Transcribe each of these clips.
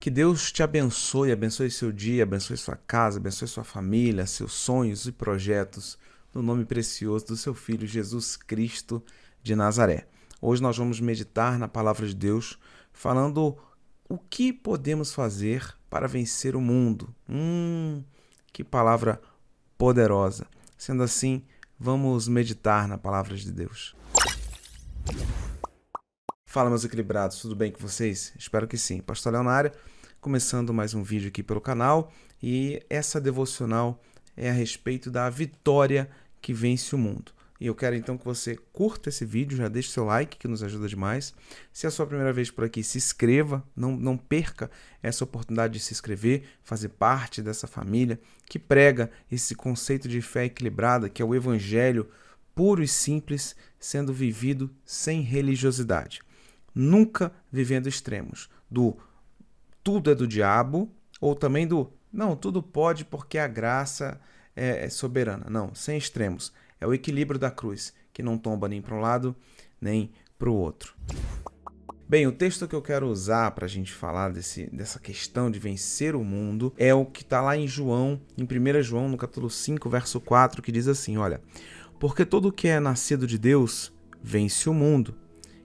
Que Deus te abençoe, abençoe seu dia, abençoe sua casa, abençoe sua família, seus sonhos e projetos, no nome precioso do seu Filho Jesus Cristo de Nazaré. Hoje nós vamos meditar na palavra de Deus, falando o que podemos fazer para vencer o mundo. Que palavra poderosa. Sendo assim, vamos meditar na palavra de Deus. Fala, meus equilibrados, tudo bem com vocês? Espero que sim. Pastor Léo na área, começando mais um vídeo aqui pelo canal, e essa devocional é a respeito da vitória que vence o mundo. E eu quero então que você curta esse vídeo, já deixe seu like, que nos ajuda demais. Se é a sua primeira vez por aqui, se inscreva, não perca essa oportunidade de se inscrever, fazer parte dessa família que prega esse conceito de fé equilibrada, que é o evangelho puro e simples, sendo vivido sem religiosidade. Nunca vivendo extremos, do tudo é do diabo, ou também do não, tudo pode porque a graça é soberana. Não, sem extremos. É o equilíbrio da cruz, que não tomba nem para um lado, nem para o outro. Bem, o texto que eu quero usar para a gente falar dessa questão de vencer o mundo é o que está lá em João, em 1 João, no capítulo 5, verso 4, que diz assim, olha, porque todo o que é nascido de Deus vence o mundo,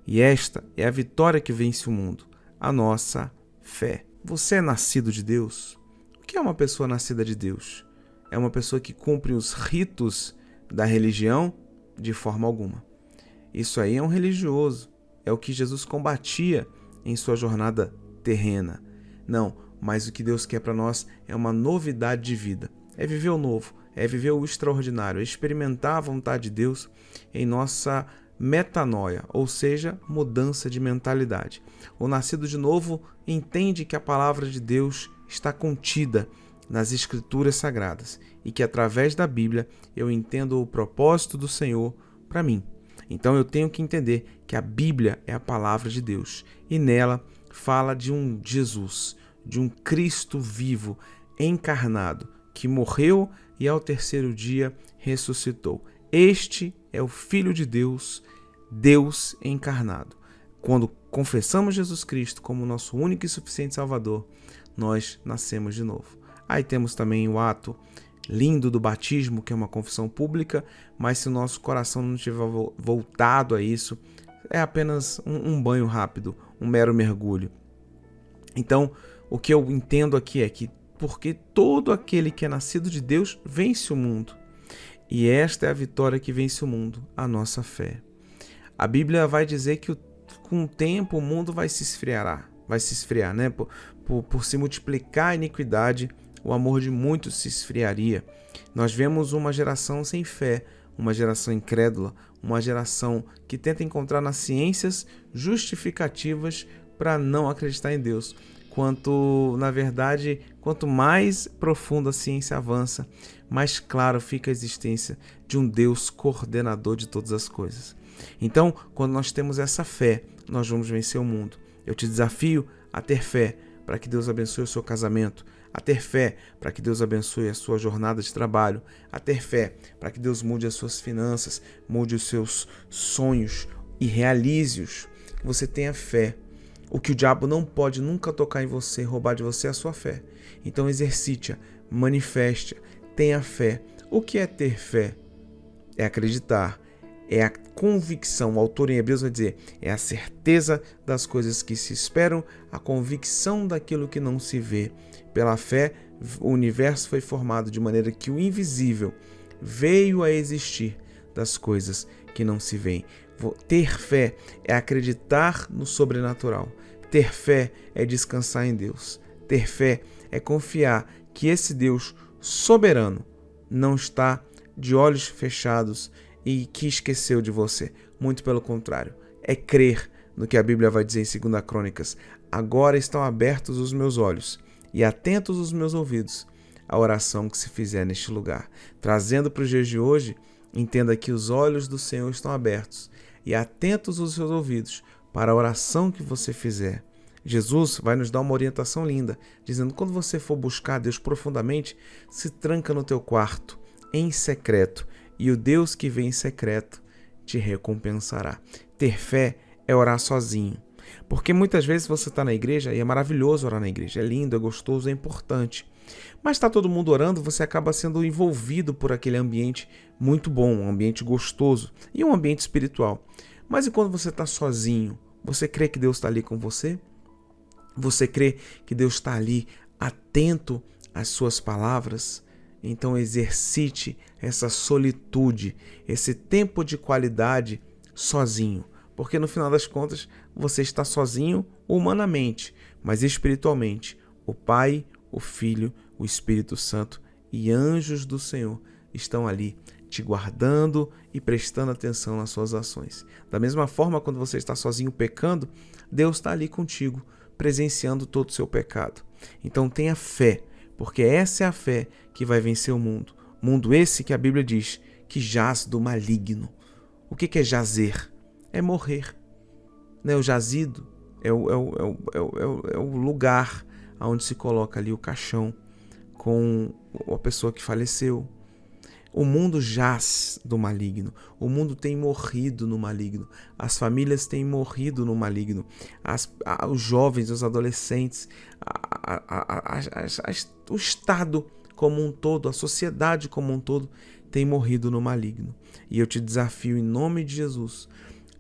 e esta é a vitória que vence o mundo, a nossa fé. Você é nascido de Deus? O que é uma pessoa nascida de Deus? É uma pessoa que cumpre os ritos da religião? De forma alguma. Isso aí é um religioso. É o que Jesus combatia em sua jornada terrena. Não, mas o que Deus quer para nós é uma novidade de vida. É viver o novo, é viver o extraordinário, é experimentar a vontade de Deus em nossa metanoia, ou seja, mudança de mentalidade. O nascido de novo entende que a palavra de Deus está contida nas Escrituras Sagradas e que através da Bíblia eu entendo o propósito do Senhor para mim. Então eu tenho que entender que a Bíblia é a palavra de Deus e nela fala de um Jesus, de um Cristo vivo, encarnado, que morreu e ao terceiro dia ressuscitou. Este é o Filho de Deus, Deus encarnado. Quando confessamos Jesus Cristo como nosso único e suficiente Salvador, nós nascemos de novo. Aí temos também o ato lindo do batismo, que é uma confissão pública, mas se o nosso coração não estiver voltado a isso, é apenas um banho rápido, um mero mergulho. Então, o que eu entendo aqui é que porque todo aquele que é nascido de Deus vence o mundo. E esta é a vitória que vence o mundo, a nossa fé. A Bíblia vai dizer que com o tempo o mundo vai se esfriar, né? Por se multiplicar a iniquidade, o amor de muitos se esfriaria. Nós vemos uma geração sem fé, uma geração incrédula, uma geração que tenta encontrar nas ciências justificativas para não acreditar em Deus. Na verdade, quanto mais profunda a ciência avança, mais claro fica a existência de um Deus coordenador de todas as coisas. Então, quando nós temos essa fé, nós vamos vencer o mundo. Eu te desafio a ter fé para que Deus abençoe o seu casamento, a ter fé para que Deus abençoe a sua jornada de trabalho, a ter fé para que Deus mude as suas finanças, mude os seus sonhos e realize-os. Que você tenha fé. O que o diabo não pode nunca tocar em você, roubar de você é a sua fé. Então exercite-a, manifeste-a, tenha fé. O que é ter fé? É acreditar, é a convicção. O autor em Hebreus vai dizer, é a certeza das coisas que se esperam, a convicção daquilo que não se vê. Pela fé, o universo foi formado de maneira que o invisível veio a existir das coisas que não se veem. Ter fé é acreditar no sobrenatural. Ter fé é descansar em Deus. Ter fé é confiar que esse Deus soberano não está de olhos fechados e que esqueceu de você. Muito pelo contrário. É crer no que a Bíblia vai dizer em 2 Crônicas. Agora estão abertos os meus olhos e atentos os meus ouvidos à oração que se fizer neste lugar. Trazendo para os dias de hoje, entenda que os olhos do Senhor estão abertos e atentos os seus ouvidos para a oração que você fizer. Jesus vai nos dar uma orientação linda, dizendo, quando você for buscar Deus profundamente, se tranca no teu quarto, em secreto, e o Deus que vem em secreto te recompensará. Ter fé é orar sozinho. Porque muitas vezes você está na igreja e é maravilhoso orar na igreja, é lindo, é gostoso, é importante. Mas está todo mundo orando, você acaba sendo envolvido por aquele ambiente muito bom, um ambiente gostoso e um ambiente espiritual. Mas e quando você está sozinho? Você crê que Deus está ali com você? Você crê que Deus está ali atento às suas palavras? Então exercite essa solitude, esse tempo de qualidade sozinho. Porque no final das contas você está sozinho humanamente, mas espiritualmente o Pai, o Filho, o Espírito Santo e anjos do Senhor estão ali te guardando e prestando atenção nas suas ações. Da mesma forma, quando você está sozinho pecando, Deus está ali contigo, presenciando todo o seu pecado. Então tenha fé, porque essa é a fé que vai vencer o mundo. Mundo esse que a Bíblia diz que jaz do maligno. O que é jazer? É morrer. Né? O jazido é o lugar onde se coloca ali o caixão com a pessoa que faleceu. O mundo jaz do maligno. O mundo tem morrido no maligno. As famílias têm morrido no maligno. Os jovens, os adolescentes, o Estado como um todo, a sociedade como um todo tem morrido no maligno. E eu te desafio em nome de Jesus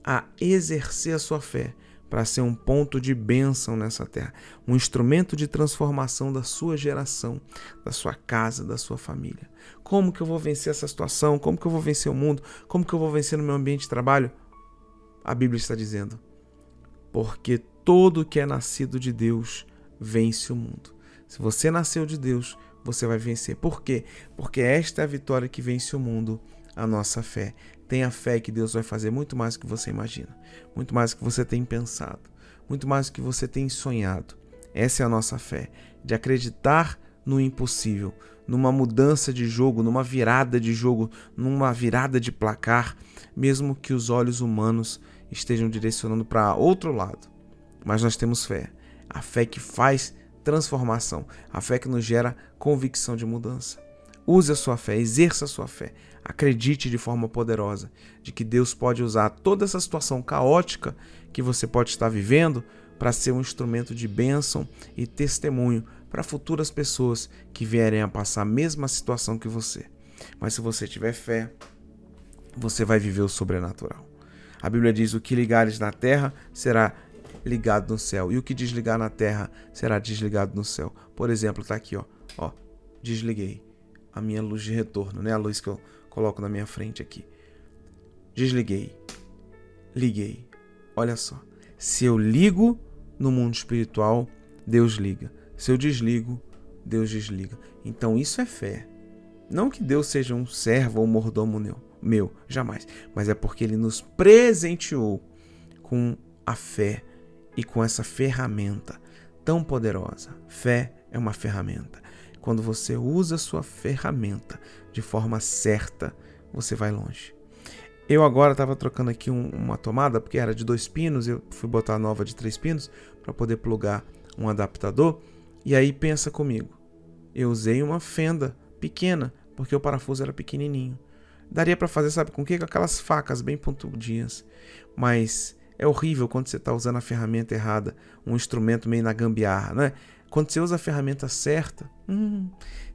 a exercer a sua fé para ser um ponto de bênção nessa terra, um instrumento de transformação da sua geração, da sua casa, da sua família. Como que eu vou vencer essa situação? Como que eu vou vencer o mundo? Como que eu vou vencer no meu ambiente de trabalho? A Bíblia está dizendo, porque todo que é nascido de Deus vence o mundo. Se você nasceu de Deus, você vai vencer. Por quê? Porque esta é a vitória que vence o mundo, a nossa fé. Tenha fé que Deus vai fazer muito mais do que você imagina, muito mais do que você tem pensado, muito mais do que você tem sonhado. Essa é a nossa fé, de acreditar no impossível, numa mudança de jogo, numa virada de jogo, numa virada de placar, mesmo que os olhos humanos estejam direcionando para outro lado. Mas nós temos fé, a fé que faz transformação, a fé que nos gera convicção de mudança. Use a sua fé, exerça a sua fé. Acredite de forma poderosa de que Deus pode usar toda essa situação caótica que você pode estar vivendo para ser um instrumento de bênção e testemunho para futuras pessoas que vierem a passar a mesma situação que você. Mas se você tiver fé, você vai viver o sobrenatural. A Bíblia diz: o que ligares na terra será ligado no céu, e o que desligar na terra será desligado no céu. Por exemplo, está aqui, ó, desliguei a minha luz de retorno, né? A luz que eu coloco na minha frente aqui. Desliguei. Liguei. Olha só. Se eu ligo no mundo espiritual, Deus liga. Se eu desligo, Deus desliga. Então isso é fé. Não que Deus seja um servo ou mordomo meu, jamais. Mas é porque Ele nos presenteou com a fé e com essa ferramenta tão poderosa. Fé é uma ferramenta. Quando você usa a sua ferramenta de forma certa, você vai longe. Eu agora estava trocando aqui uma tomada, porque era de 2 pinos, eu fui botar a nova de 3 pinos para poder plugar um adaptador. E aí pensa comigo, eu usei uma fenda pequena, porque o parafuso era pequenininho. Daria para fazer, sabe com o quê? Com aquelas facas bem pontudinhas. Mas é horrível quando você está usando a ferramenta errada, um instrumento meio na gambiarra, não é? Quando você usa a ferramenta certa,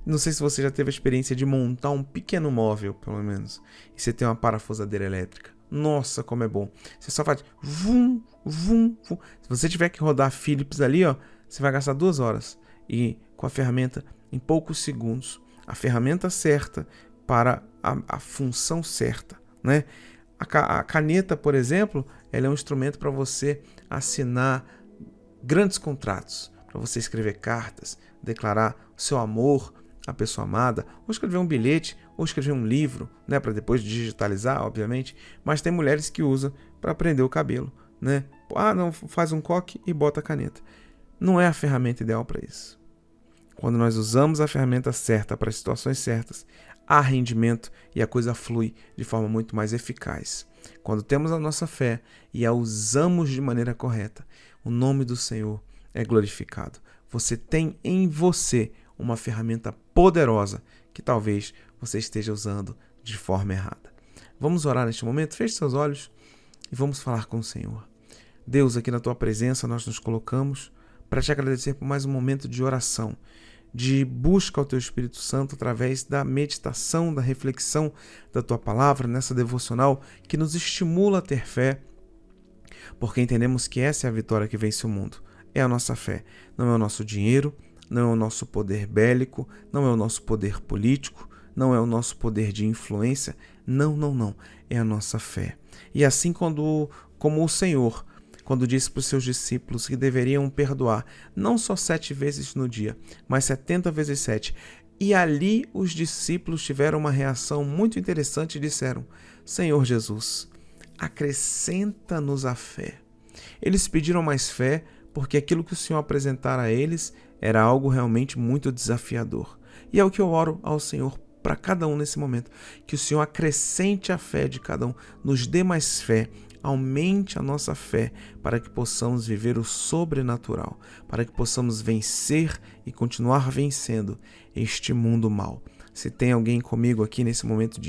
não sei se você já teve a experiência de montar um pequeno móvel, pelo menos, e você tem uma parafusadeira elétrica. Nossa, como é bom. Você só faz vum, vum, vum. Se você tiver que rodar Philips ali, ó, você vai gastar 2 horas. E com a ferramenta, em poucos segundos, a ferramenta certa para a função certa, né? A caneta, por exemplo, ela é um instrumento para você assinar grandes contratos, para você escrever cartas, declarar o seu amor à pessoa amada, ou escrever um bilhete, ou escrever um livro, né, para depois digitalizar, obviamente. Mas tem mulheres que usam para prender o cabelo, né? Não, faz um coque e bota a caneta. Não é a ferramenta ideal para isso. Quando nós usamos a ferramenta certa para as situações certas, há rendimento e a coisa flui de forma muito mais eficaz. Quando temos a nossa fé e a usamos de maneira correta, o nome do Senhor é glorificado. Você tem em você uma ferramenta poderosa que talvez você esteja usando de forma errada. Vamos orar neste momento? Feche seus olhos e vamos falar com o Senhor. Deus, aqui na tua presença nós nos colocamos para te agradecer por mais um momento de oração, de busca ao teu Espírito Santo através da meditação, da reflexão da tua palavra nessa devocional que nos estimula a ter fé, porque entendemos que essa é a vitória que vence o mundo. É a nossa fé, não é o nosso dinheiro, não é o nosso poder bélico, não é o nosso poder político, não é o nosso poder de influência, não, é a nossa fé. E assim como o Senhor, quando disse para os seus discípulos que deveriam perdoar, não só 7 vezes no dia, mas 70 vezes 7. E ali os discípulos tiveram uma reação muito interessante e disseram: Senhor Jesus, acrescenta-nos a fé. Eles pediram mais fé porque aquilo que o Senhor apresentara a eles era algo realmente muito desafiador. E é o que eu oro ao Senhor para cada um nesse momento, que o Senhor acrescente a fé de cada um, nos dê mais fé, aumente a nossa fé para que possamos viver o sobrenatural, para que possamos vencer e continuar vencendo este mundo mal. Se tem alguém comigo aqui nesse momento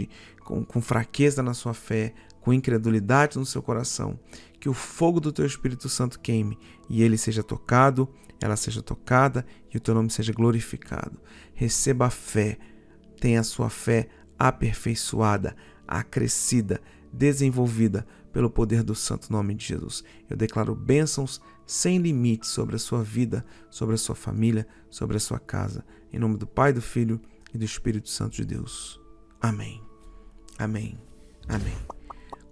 com fraqueza na sua fé, com incredulidade no seu coração, que o fogo do teu Espírito Santo queime e ele seja tocado, ela seja tocada e o teu nome seja glorificado. Receba a fé, tenha a sua fé aperfeiçoada, acrescida, desenvolvida pelo poder do santo nome de Jesus. Eu declaro bênçãos sem limites sobre a sua vida, sobre a sua família, sobre a sua casa. Em nome do Pai, do Filho e do Espírito Santo de Deus. Amém. Amém. Amém.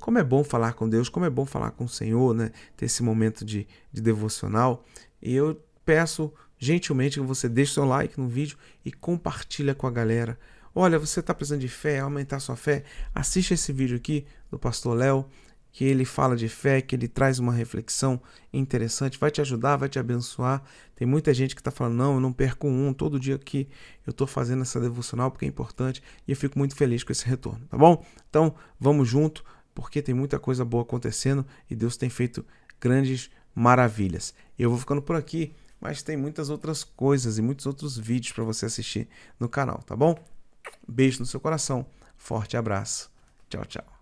Como é bom falar com Deus, como é bom falar com o Senhor, né? Ter esse momento de devocional. E eu peço gentilmente que você deixe seu like no vídeo e compartilha com a galera. Olha, você está precisando de fé, aumentar sua fé? Assiste esse vídeo aqui do Pastor Léo, que ele fala de fé, que ele traz uma reflexão interessante, vai te ajudar, vai te abençoar. Tem muita gente que está falando, não, eu não perco todo dia que eu estou fazendo essa devocional porque é importante e eu fico muito feliz com esse retorno, tá bom? Então, vamos junto, porque tem muita coisa boa acontecendo e Deus tem feito grandes maravilhas. Eu vou ficando por aqui, mas tem muitas outras coisas e muitos outros vídeos para você assistir no canal, tá bom? Beijo no seu coração, forte abraço, tchau, tchau.